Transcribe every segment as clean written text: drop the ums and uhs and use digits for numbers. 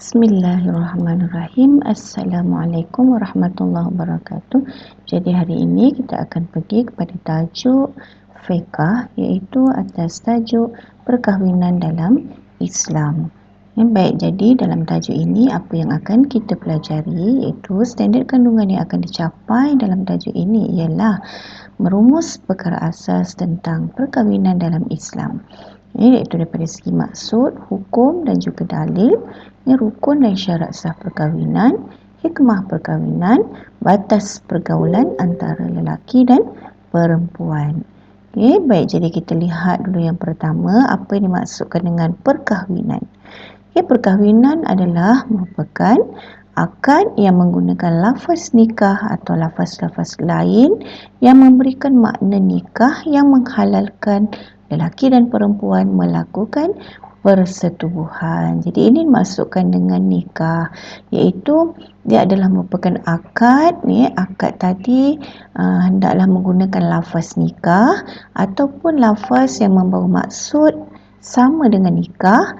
Bismillahirrahmanirrahim. Assalamualaikum warahmatullahi wabarakatuh. Jadi hari ini kita akan pergi kepada tajuk fiqh, iaitu atas tajuk perkahwinan dalam Islam. Baik, jadi dalam tajuk ini apa yang akan kita pelajari iaitu standard kandungan yang akan dicapai dalam tajuk ini ialah merumus perkara asas tentang perkahwinan dalam Islam. Iaitu daripada segi maksud, hukum dan juga dalil, rukun dan syarat sah perkahwinan, hikmah perkahwinan, batas pergaulan antara lelaki dan perempuan. Baik, jadi kita lihat dulu yang pertama, apa yang dimaksudkan dengan perkahwinan. Perkahwinan adalah merupakan akad yang menggunakan lafaz nikah atau lafaz-lafaz lain yang memberikan makna nikah yang menghalalkan lelaki dan perempuan melakukan persetubuhan. Jadi ini dimasukkan dengan nikah, iaitu dia adalah merupakan akad. Akad tadi hendaklah menggunakan lafaz nikah ataupun lafaz yang membawa maksud sama dengan nikah,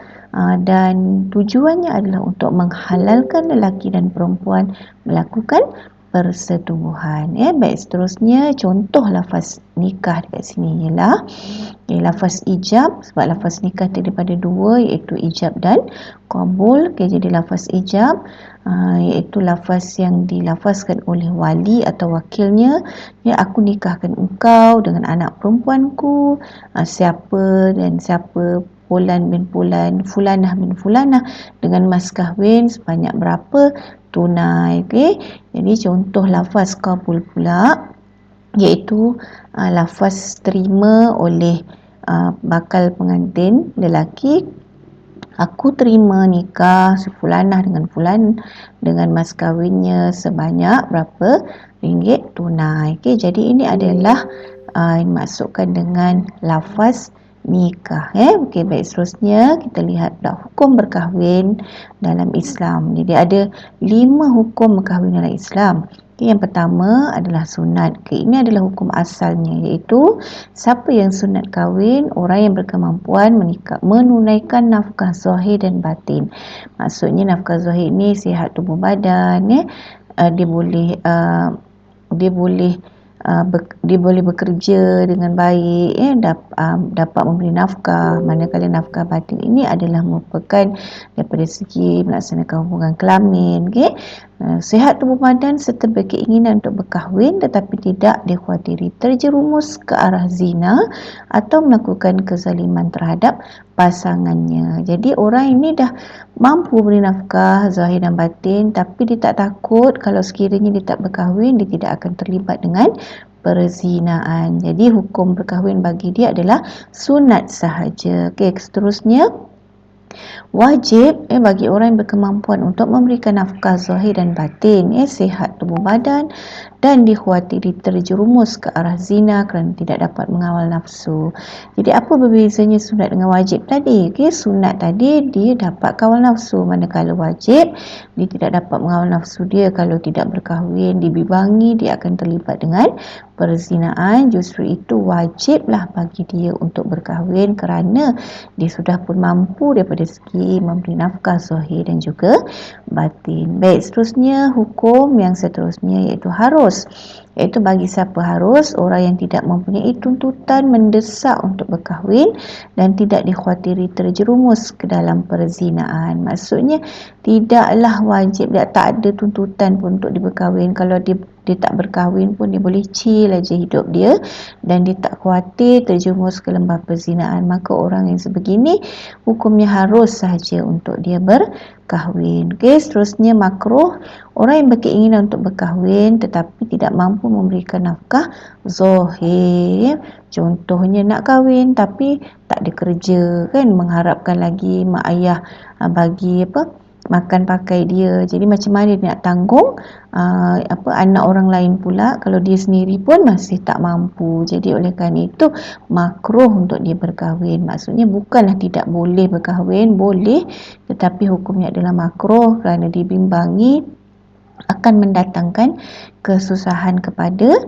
dan tujuannya adalah untuk menghalalkan lelaki dan perempuan melakukan persetubuhan. Baik, seterusnya contoh lafaz nikah dekat sini ialah lafaz ijab, sebab lafaz nikah daripada dua, iaitu ijab dan qabul. Jadi lafaz ijab iaitu lafaz yang dilafazkan oleh wali atau wakilnya, aku nikahkan engkau dengan anak perempuanku, siapa dan siapa, Fulan bin Fulan, Fulanah bin Fulanah, dengan mas kahwin sebanyak berapa tunai. Jadi contoh lafaz qabul pula iaitu lafaz terima oleh bakal pengantin lelaki, aku terima nikah si Fulanah dengan Fulan dengan mas kahwinnya sebanyak berapa ringgit tunai. Jadi ini adalah dimasukkan dengan lafaz nikah. Baik, seterusnya kita lihat hukum berkahwin dalam Islam. Jadi ada 5 hukum berkahwin dalam Islam. Yang pertama adalah sunat. Ini adalah hukum asalnya, iaitu siapa yang sunat kahwin, orang yang berkemampuan menunaikan nafkah zahir dan batin. Maksudnya nafkah zahir ini sihat tubuh badan, dia boleh bekerja dengan baik, dapat memberi nafkah. Manakala nafkah batin ini adalah merupakan daripada segi melaksanakan hubungan kelamin. Sihat tubuh badan serta berkeinginan untuk berkahwin tetapi tidak dikhawatiri terjerumus ke arah zina atau melakukan kezaliman terhadap pasangannya. Jadi orang ini dah mampu beri nafkah zahir dan batin, tapi dia tak takut kalau sekiranya dia tak berkahwin, dia tidak akan terlibat dengan perzinaan. Jadi hukum berkahwin bagi dia adalah sunat sahaja. Seterusnya wajib bagi orang yang berkemampuan untuk memberikan nafkah zahir dan batin, sihat tubuh badan dan dikhawatiri terjerumus ke arah zina kerana tidak dapat mengawal nafsu. Jadi apa berbezanya sunat dengan wajib tadi? Sunat tadi dia dapat kawal nafsu, manakala wajib dia tidak dapat mengawal nafsu dia. Kalau tidak berkahwin, dibibangi, dia akan terlibat dengan perzinaan. Justru itu wajiblah bagi dia untuk berkahwin kerana dia sudah pun mampu daripada segi memberi nafkah zahir dan juga batin. Baik, seterusnya hukum yang seterusnya iaitu harus. Iaitu bagi siapa harus? Orang yang tidak mempunyai tuntutan mendesak untuk berkahwin dan tidak dikhawatiri terjerumus ke dalam perzinaan. Maksudnya tidaklah wajib, tak ada tuntutan pun untuk diberkahwin. Kalau dia tak berkahwin pun dia boleh chill aja hidup dia dan dia tak khawatir terjerumus ke lembah perzinaan. Maka orang yang sebegini hukumnya harus sahaja untuk dia berkahwin. Seterusnya makruh. Orang yang berkeinginan untuk berkahwin tetapi tidak mampu memberikan nafkah zahir. Contohnya nak kahwin tapi tak ada kerja, mengharapkan lagi mak ayah bagi makan pakai dia. Jadi macam mana dia nak tanggung anak orang lain pula kalau dia sendiri pun masih tak mampu. Jadi oleh kerana itu makruh untuk dia berkahwin. Maksudnya bukanlah tidak boleh berkahwin, boleh, tetapi hukumnya adalah makruh kerana dibimbangi akan mendatangkan kesusahan kepada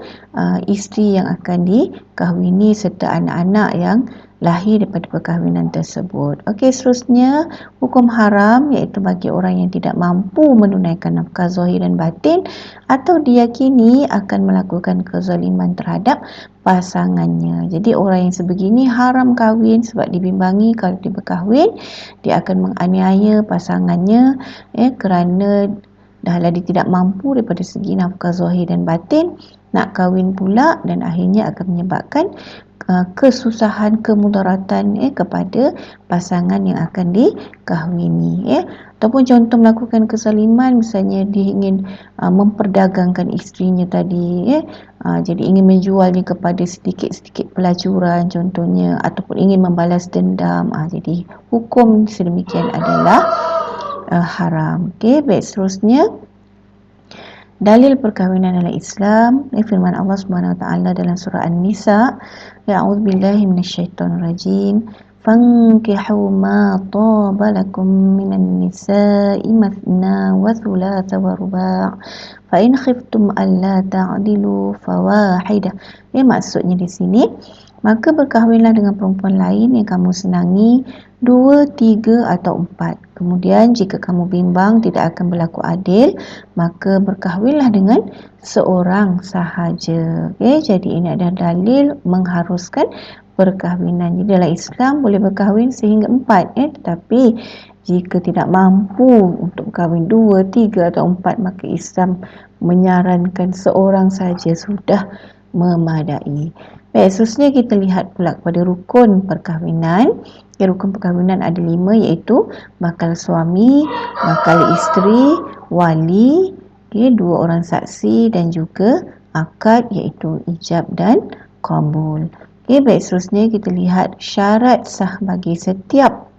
isteri yang akan dikahwini serta anak-anak yang lahir daripada perkahwinan tersebut. Okey, seterusnya hukum haram iaitu bagi orang yang tidak mampu menunaikan nafkah zahir dan batin atau diyakini akan melakukan kezaliman terhadap pasangannya. Jadi orang yang sebegini haram kahwin sebab dibimbangi kalau dia berkahwin dia akan menganiaya pasangannya kerana dahlah dia tidak mampu daripada segi nafkah zahir dan batin nak kahwin pula, dan akhirnya akan menyebabkan kesusahan, kemudaratan kepada pasangan yang akan dikahwini ataupun contoh melakukan kezaliman, misalnya dia ingin memperdagangkan isterinya tadi jadi ingin menjualnya kepada sedikit-sedikit pelacuran contohnya, ataupun ingin membalas dendam, jadi hukum sedemikian adalah haram. Okey, baik, seterusnya dalil perkahwinan dalam Islam, firman Allah Subhanahu Wa Taala dalam surah An-Nisa, A'udzubillahi minasyaitonirrajim, fankihu ma taba lakum minan nisa'i mathna wa thulatha wa ruba' fa in khiftum alla ta'dilu fawahidah. Maksudnya di sini, maka berkahwinlah dengan perempuan lain yang kamu senangi, 2, 3 atau 4. Kemudian jika kamu bimbang tidak akan berlaku adil, maka berkahwinlah dengan seorang sahaja. Jadi ini adalah dalil mengharuskan perkahwinan. Jadi dalam Islam boleh berkahwin sehingga 4 tetapi jika tidak mampu untuk berkahwin 2, 3 atau 4, maka Islam menyarankan seorang sahaja sudah memadai. Baik, seterusnya kita lihat pula kepada rukun perkahwinan. Rukun perkahwinan ada 5, iaitu bakal suami, bakal isteri, wali, 2 orang saksi dan juga akad iaitu ijab dan qabul. Baik, seterusnya kita lihat syarat sah bagi setiap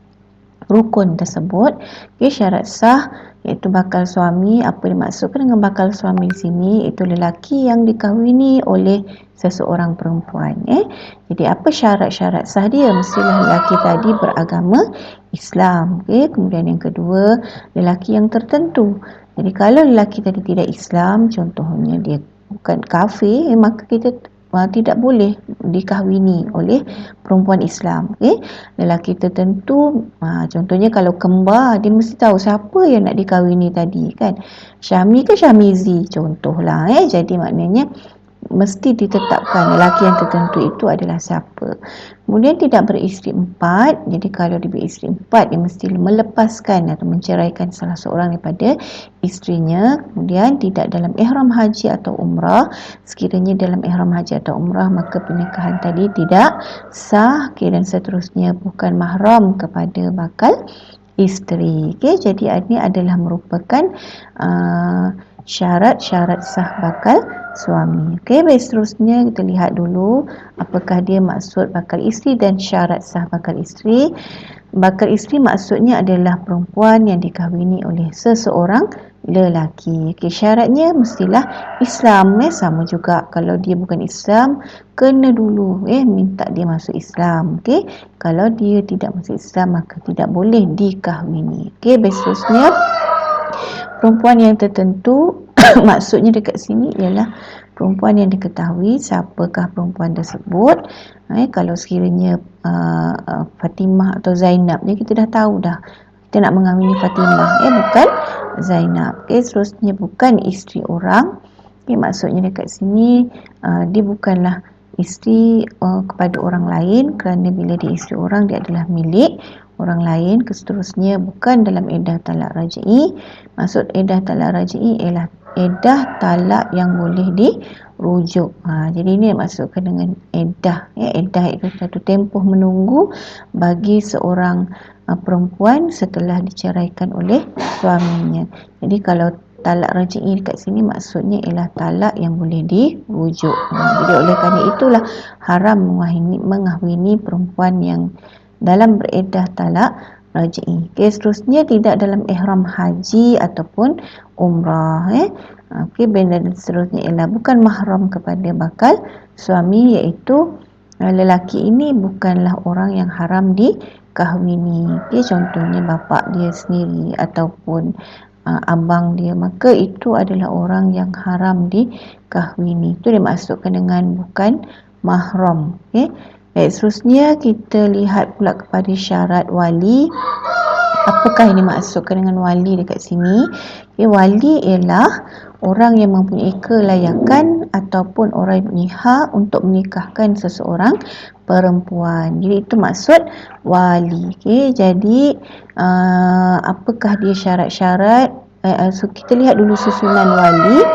rukun tersebut. Syarat sah iaitu bakal suami. Apa dimaksudkan dengan bakal suami di sini? Iaitu lelaki yang dikahwini oleh seseorang perempuan. Jadi apa syarat-syarat sah dia? Mestilah lelaki tadi beragama Islam. Kemudian yang kedua, lelaki yang tertentu. Jadi kalau lelaki tadi tidak Islam, contohnya dia bukan kafir, maka kita tidak boleh dikahwini oleh perempuan Islam. Lelaki tertentu, contohnya kalau kembar, dia mesti tahu siapa yang nak dikahwini tadi kan. Syami ke Syamizi contohlah. Jadi maknanya mesti ditetapkan lelaki yang tertentu itu adalah siapa. Kemudian tidak beristeri 4. Jadi kalau dia beristeri 4, dia mesti melepaskan atau menceraikan salah seorang daripada isterinya. Kemudian tidak dalam ihram haji atau umrah. Sekiranya dalam ihram haji atau umrah, maka pernikahan tadi tidak sah. Dan seterusnya bukan mahram kepada bakal isteri. Jadi ini adalah merupakan syarat-syarat sah bakal suami. Baik, seterusnya kita lihat dulu apakah dia maksud bakal isteri dan syarat sah bakal isteri. Bakal isteri maksudnya adalah perempuan yang dikahwini oleh seseorang lelaki. Syaratnya mestilah Islam. Sama juga kalau dia bukan Islam, kena dulu minta dia masuk Islam. Kalau dia tidak masuk Islam, maka tidak boleh dikahwini. Baik, seterusnya perempuan yang tertentu maksudnya dekat sini ialah perempuan yang diketahui siapakah perempuan tersebut. Kalau sekiranya Fatimah atau Zainab, kita dah tahu dah kita nak mengahwini Fatimah, bukan Zainab. Seterusnya bukan isteri orang. Maksudnya dekat sini dia bukanlah isteri kepada orang lain, kerana bila dia isteri orang, dia adalah milik orang lain. Seterusnya bukan dalam edah talak raj'i. Maksud edah talak raj'i ialah edah talak yang boleh dirujuk. Jadi ini maksudkan dengan edah. Edah itu satu tempoh menunggu bagi seorang perempuan setelah diceraikan oleh suaminya. Jadi kalau talak raj'i dekat sini maksudnya ialah talak yang boleh dirujuk. Jadi oleh kerana itulah haram mengahwini perempuan yang dalam beredah talak raj'i. Seterusnya tidak dalam ihram haji ataupun umrah. Dan seterusnya ialah bukan mahram kepada bakal suami, iaitu lelaki ini bukanlah orang yang haram dikahwini. Contohnya bapa dia sendiri ataupun abang dia, maka itu adalah orang yang haram dikahwini. Itu dimaksudkan dengan bukan mahram. Baik, seterusnya kita lihat pula kepada syarat wali. Apakah ini maksudkan dengan wali dekat sini? Wali ialah orang yang mempunyai kelayakan ataupun orang yang punya hak untuk menikahkan seseorang perempuan. Jadi itu maksud wali. Jadi apakah dia syarat-syarat? So kita lihat dulu susunan wali.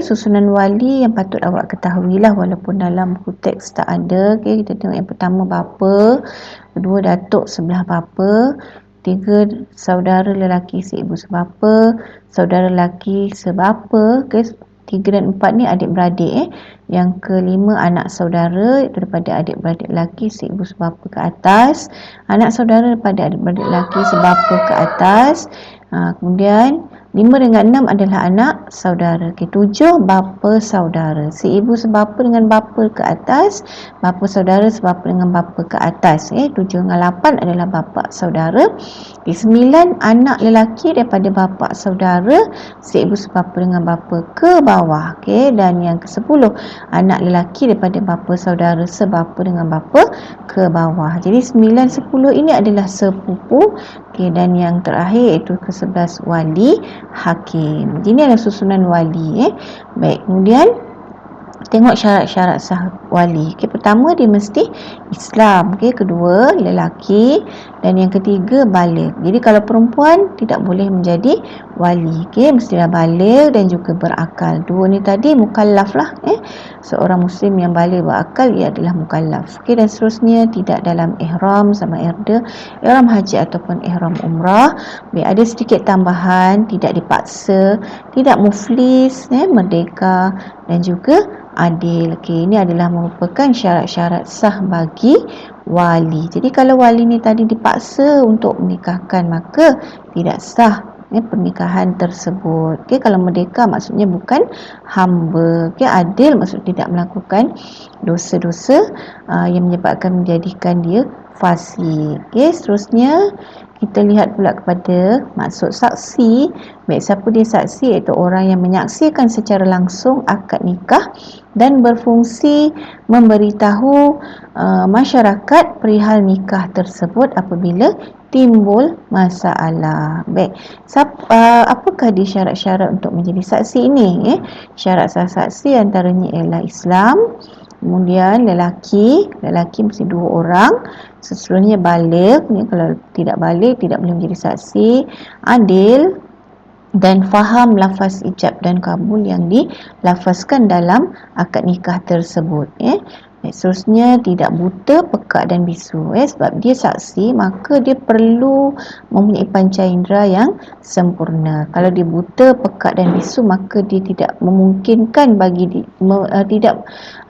Susunan wali yang patut awak ketahuilah walaupun dalam buku teks tak ada. Kita tengok yang pertama bapa, kedua datuk sebelah bapa, tiga saudara lelaki seibu sebapa, saudara lelaki sebapa, tiga dan empat ni adik-beradik. Yang kelima anak saudara daripada adik-beradik lelaki seibu sebapa ke atas, anak saudara daripada adik-beradik lelaki sebapa ke atas. Kemudian 5 dengan 6 adalah anak saudara. 7 bapa saudara. Seibu sebapa dengan bapa ke atas, bapa saudara sebapa dengan bapa ke atas. 7 dengan 8 adalah bapa saudara. 9 anak lelaki daripada bapa saudara, seibu sebapa dengan bapa ke bawah. Dan yang ke-10 anak lelaki daripada bapa saudara sebapa dengan bapa ke bawah. Jadi 9, 10 ini adalah sepupu. Dan yang terakhir iaitu ke-11 wali hakim. Ini adalah susunan wali. Baik, kemudian tengok syarat-syarat sah wali. Pertama dia mesti Islam. Kedua lelaki, dan yang ketiga baligh. Jadi kalau perempuan tidak boleh menjadi wali. Mestilah baligh dan juga berakal. Dua ni tadi mukallaf lah. Seorang muslim yang baligh berakal ia adalah mukallaf. Dan seterusnya tidak dalam ihram sama ihram haji ataupun ihram umrah. Ada sedikit tambahan, tidak dipaksa, tidak muflis, merdeka dan juga adil. Ini adalah merupakan syarat-syarat sah bagi wali. Jadi kalau wali ni tadi dipaksa untuk menikahkan, maka tidak sah pernikahan tersebut. Kalau merdeka maksudnya bukan hamba. Adil maksudnya tidak melakukan dosa-dosa yang menyebabkan menjadikan dia fasik. Seterusnya kita lihat pula kepada maksud saksi. Baik, siapa dia saksi? Iaitu orang yang menyaksikan secara langsung akad nikah dan berfungsi memberitahu masyarakat perihal nikah tersebut apabila timbul masalah. Baik, apakah dia syarat-syarat untuk menjadi saksi ini? Syarat sah saksi antaranya ialah Islam, kemudian lelaki mesti 2 orang, seterusnya baligh. Kalau tidak baligh tidak boleh menjadi saksi, adil dan faham lafaz ijab dan kabul yang dilafazkan dalam akad nikah tersebut. Seterusnya tidak buta, pekak dan bisu. Sebab dia saksi, maka dia perlu mempunyai panca indera yang sempurna. Kalau dia buta, pekak dan bisu, maka dia tidak memungkinkan bagi dia,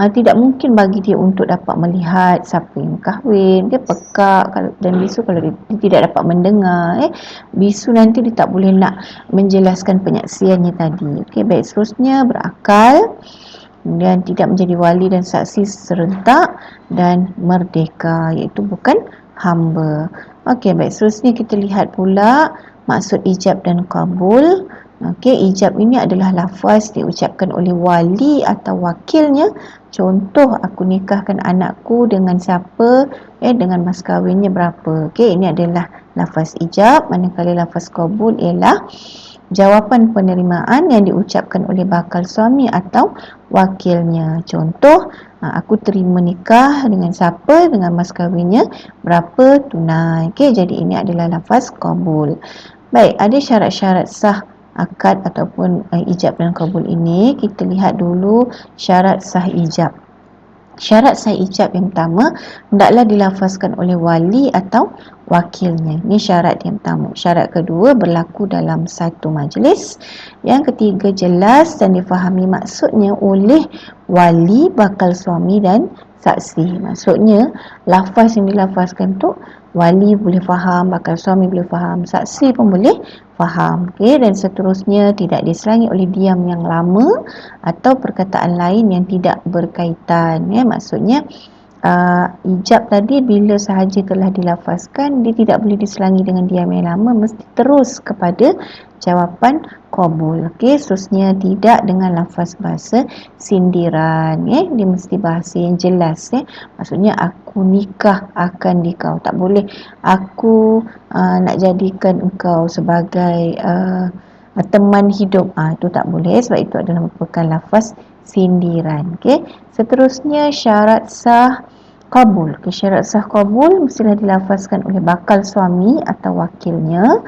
tidak mungkin bagi dia untuk dapat melihat siapa yang kahwin. Dia pekak dan bisu kalau dia tidak dapat mendengar. Bisu nanti dia tak boleh nak menjelaskan penyaksiannya tadi. Baik, seterusnya berakal, kemudian tidak menjadi wali dan saksi serentak, dan merdeka, iaitu bukan hamba. Baik, seterusnya kita lihat pula maksud ijab dan kabul. Ijab ini adalah lafaz diucapkan oleh wali atau wakilnya. Contoh, aku nikahkan anakku dengan siapa, dengan mas kahwinnya berapa. Ini adalah lafaz ijab. Manakala lafaz kabul ialah jawapan penerimaan yang diucapkan oleh bakal suami atau wakilnya. Contoh, aku terima nikah dengan siapa, dengan mas kahwinnya berapa tunai. Jadi ini adalah lafaz kabul. Baik, ada syarat-syarat sah akad ataupun ijab dan kabul ini. Kita lihat dulu syarat sah ijab. Syarat sah ijab yang pertama, hendaklah dilafazkan oleh wali atau wakilnya. Ini syarat yang pertama. Syarat kedua, berlaku dalam satu majlis. Yang ketiga, jelas dan difahami maksudnya oleh wali, bakal suami dan saksi. Maksudnya, lafaz yang dilafazkan tu wali boleh faham, bakal suami boleh faham, saksi pun boleh faham. Dan seterusnya tidak diselangi oleh diam yang lama atau perkataan lain yang tidak berkaitan. Maksudnya ijab tadi bila sahaja telah dilafazkan, dia tidak boleh diselangi dengan diam yang lama, mesti terus kepada jawapan qabul. Okey, seterusnya tidak dengan lafaz bahasa sindiran. Dia mesti bahasa yang jelas. Maksudnya aku nikah akan dikau. Tak boleh aku nak jadikan engkau sebagai teman hidup. Itu tak boleh sebab itu adalah merupakan lafaz sindiran. Okey, seterusnya syarat sah qabul. Syarat sah qabul mestilah dilafazkan oleh bakal suami atau wakilnya.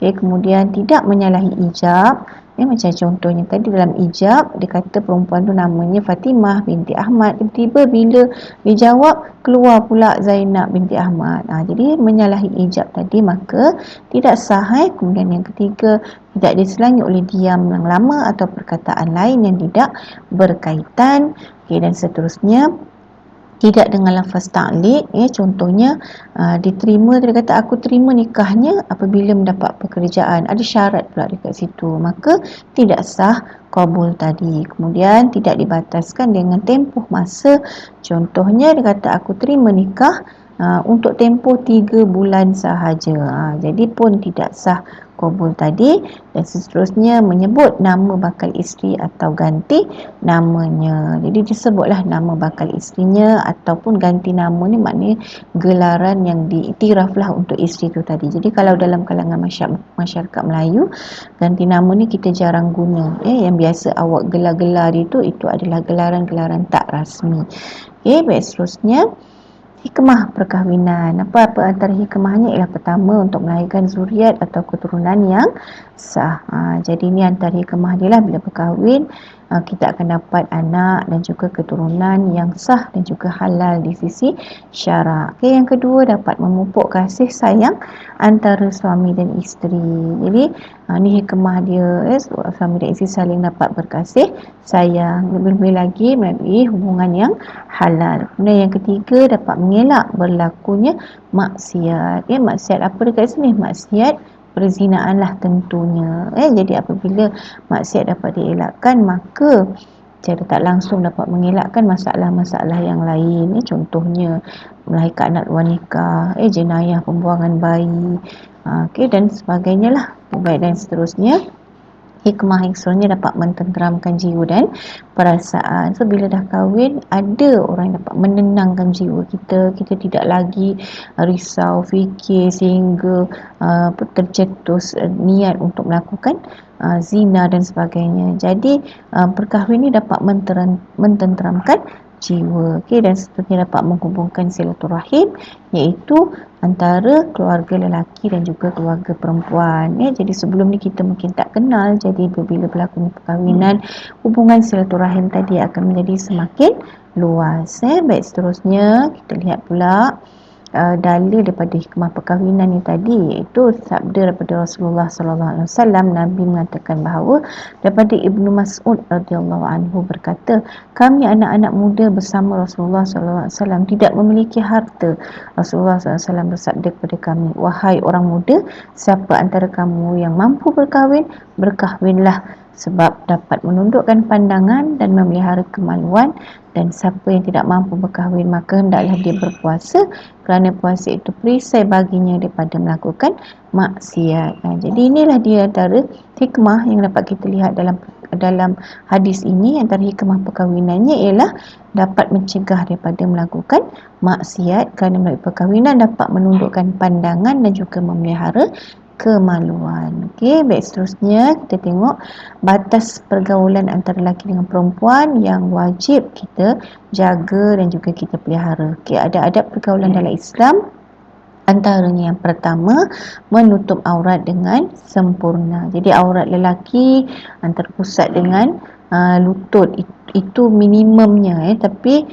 Kemudian tidak menyalahi ijab. Macam contohnya tadi dalam ijab dia kata perempuan tu namanya Fatimah binti Ahmad, tiba-tiba bila dia jawab keluar pula Zainab binti Ahmad. Jadi menyalahi ijab tadi maka tidak sah. Kemudian yang ketiga, tidak diselangi oleh diam yang lama atau perkataan lain yang tidak berkaitan. Dan seterusnya tidak dengan lafaz ta'liq. Contohnya diterima, dia kata aku terima nikahnya apabila mendapat pekerjaan, ada syarat pula dekat situ, maka tidak sah qabul tadi. Kemudian tidak dibataskan dengan tempoh masa, contohnya dia kata aku terima nikah untuk tempoh 3 bulan sahaja. Jadi pun tidak sah qabul tadi. Dan seterusnya menyebut nama bakal isteri atau ganti namanya. Jadi disebutlah nama bakal isterinya ataupun ganti nama ni, maknanya gelaran yang diiktiraflah untuk isteri tu tadi. Jadi kalau dalam kalangan masyarakat Melayu, ganti nama ni kita jarang guna. Yang biasa awak gelar-gelar itu adalah gelaran-gelaran tak rasmi. Baik, seterusnya hikmah perkahwinan. Apa antara hikmahnya ialah pertama, untuk melahirkan zuriat atau keturunan yang sah. Jadi ini antara hikmah dia lah, bila berkahwin kita akan dapat anak dan juga keturunan yang sah dan juga halal di sisi syarak. Yang kedua, dapat memupuk kasih sayang antara suami dan isteri. Jadi ini hikmah dia, suami dan isteri saling dapat berkasih sayang, lebih-lebih lagi melalui hubungan yang halal. Kemudian yang ketiga, dapat mengelak berlakunya maksiat. Maksiat apa dekat sini? Maksiat perzinaan lah tentunya. Jadi apabila maksiat dapat dielakkan, maka secara tak langsung dapat mengelakkan masalah-masalah yang lain. Contohnya melahirkan anak luar nikah, jenayah pembuangan bayi, dan sebagainya lah. Baik, dan seterusnya hikmah yang seterusnya dapat mententeramkan jiwa dan perasaan. So bila dah kahwin, ada orang yang dapat menenangkan jiwa kita. Kita tidak lagi risau, fikir sehingga tercetus niat untuk melakukan zina dan sebagainya. Jadi perkahwin ini dapat mententeramkan jiwa. Dan seterusnya dapat menghubungkan silaturahim, iaitu antara keluarga lelaki dan juga keluarga perempuan. Jadi sebelum ni kita mungkin tak kenal, jadi bila berlaku perkahwinan, hubungan silaturahim tadi akan menjadi semakin luas. Baik, seterusnya kita lihat pula dalil daripada hikmah perkahwinan ni tadi, iaitu sabda daripada Rasulullah sallallahu alaihi wasallam. Nabi mengatakan bahawa daripada Ibnu Mas'ud radhiyallahu anhu berkata, kami anak-anak muda bersama Rasulullah sallallahu alaihi wasallam tidak memiliki harta. Rasulullah sallallahu alaihi wasallam bersabda kepada kami, wahai orang muda, siapa antara kamu yang mampu berkahwin, berkahwinlah, sebab dapat menundukkan pandangan dan memelihara kemaluan. Dan siapa yang tidak mampu berkahwin, maka hendaklah dia berpuasa, kerana puasa itu perisai baginya daripada melakukan maksiat. Jadi inilah dia antara hikmah yang dapat kita lihat dalam hadis ini. Antara hikmah perkahwinannya ialah dapat mencegah daripada melakukan maksiat, kerana melalui perkahwinan dapat menundukkan pandangan dan juga memelihara kemaluan. Baik, seterusnya kita tengok batas pergaulan antara lelaki dengan perempuan yang wajib kita jaga dan juga kita pelihara. Ada adab pergaulan dalam Islam. Antaranya yang pertama, menutup aurat dengan sempurna. Jadi aurat lelaki terpusat dengan lutut, itu minimumnya, tapi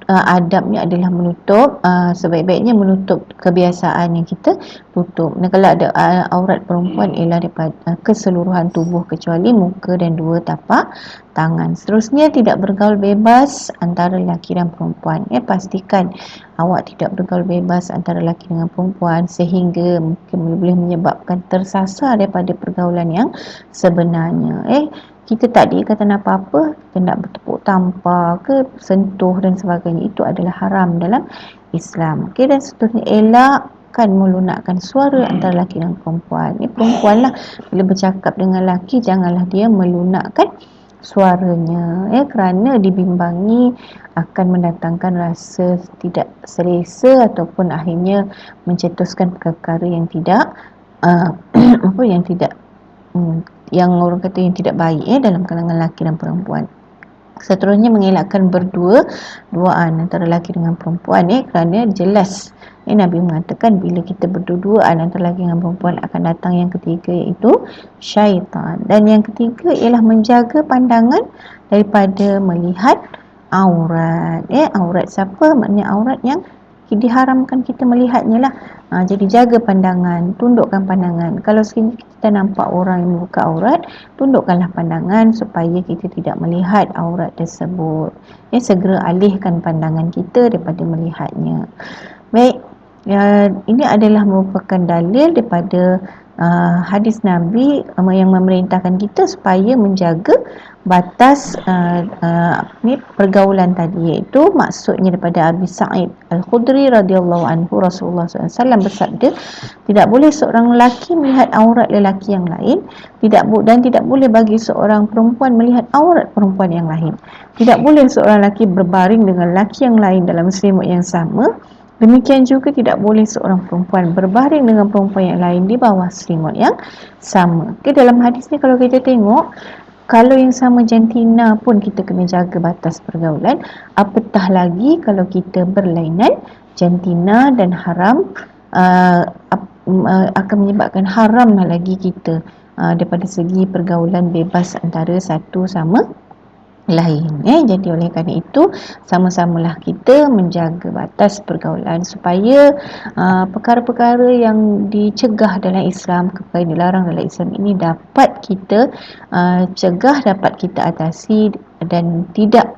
adabnya adalah menutup, sebaik-baiknya menutup kebiasaan yang kita tutup. Dan kalau ada aurat perempuan ialah daripada keseluruhan tubuh kecuali muka dan 2 tapak tangan. Seterusnya, tidak bergaul bebas antara lelaki dan perempuan. Pastikan awak tidak bergaul bebas antara lelaki dengan perempuan sehingga mungkin boleh menyebabkan tersasar daripada pergaulan yang sebenarnya. Kita tak dikatakan apa-apa, kita nak bertepuk tampar ke, sentuh dan sebagainya, itu adalah haram dalam Islam. Dan seterusnya, elakkan akan melunakkan suara antara lelaki dan perempuan. Ini perempuan lah, bila bercakap dengan lelaki janganlah dia melunakkan suaranya, kerana dibimbangi akan mendatangkan rasa tidak selesa ataupun akhirnya mencetuskan perkara yang tidak apa yang tidak yang orang kata yang tidak baik dalam kalangan lelaki dan perempuan. Seterusnya mengelakkan berduaan antara lelaki dengan perempuan, kerana jelas Nabi mengatakan bila kita berdua-duaan antara lelaki dengan perempuan akan datang yang ketiga, iaitu syaitan. Dan yang ketiga ialah menjaga pandangan daripada melihat aurat. Aurat siapa? Maknanya aurat yang diharamkan kita melihatnya lah. Jadi jaga pandangan, tundukkan pandangan. Kalau kita nampak orang yang membuka aurat, tundukkanlah pandangan supaya kita tidak melihat aurat tersebut. Segera alihkan pandangan kita daripada melihatnya. Baik, ini adalah merupakan dalil daripada hadis Nabi yang memerintahkan kita supaya menjaga batas pergaulan tadi, iaitu maksudnya daripada Abi Sa'id Al-Khudri radhiyallahu anhu, Rasulullah SAW bersabda, tidak boleh seorang lelaki melihat aurat lelaki yang lain, dan tidak boleh bagi seorang perempuan melihat aurat perempuan yang lain. Tidak boleh seorang lelaki berbaring dengan lelaki yang lain dalam selimut yang sama. Demikian juga tidak boleh seorang perempuan berbaring dengan perempuan yang lain di bawah selimut yang sama. Dalam hadis ni kalau kita tengok, kalau yang sama jantina pun kita kena jaga batas pergaulan, apatah lagi kalau kita berlainan jantina, dan haram akan menyebabkan haram lagi kita daripada segi pergaulan bebas antara satu sama lain. Jadi oleh kerana itu, sama-samalah kita menjaga batas pergaulan supaya perkara-perkara yang dicegah dalam Islam, perkara yang dilarang dalam Islam ini dapat kita cegah, dapat kita atasi, dan tidak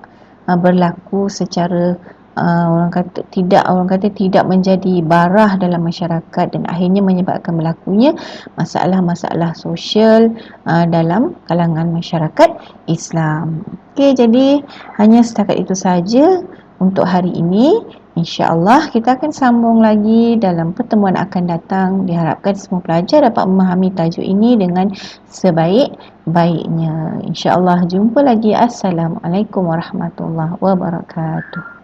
berlaku secara orang kata tidak menjadi barah dalam masyarakat, dan akhirnya menyebabkan berlakunya masalah-masalah sosial dalam kalangan masyarakat Islam. Jadi hanya setakat itu saja untuk hari ini. InsyaAllah kita akan sambung lagi dalam pertemuan akan datang. Diharapkan semua pelajar dapat memahami tajuk ini dengan sebaik-baiknya. InsyaAllah jumpa lagi. Assalamualaikum warahmatullahi wabarakatuh.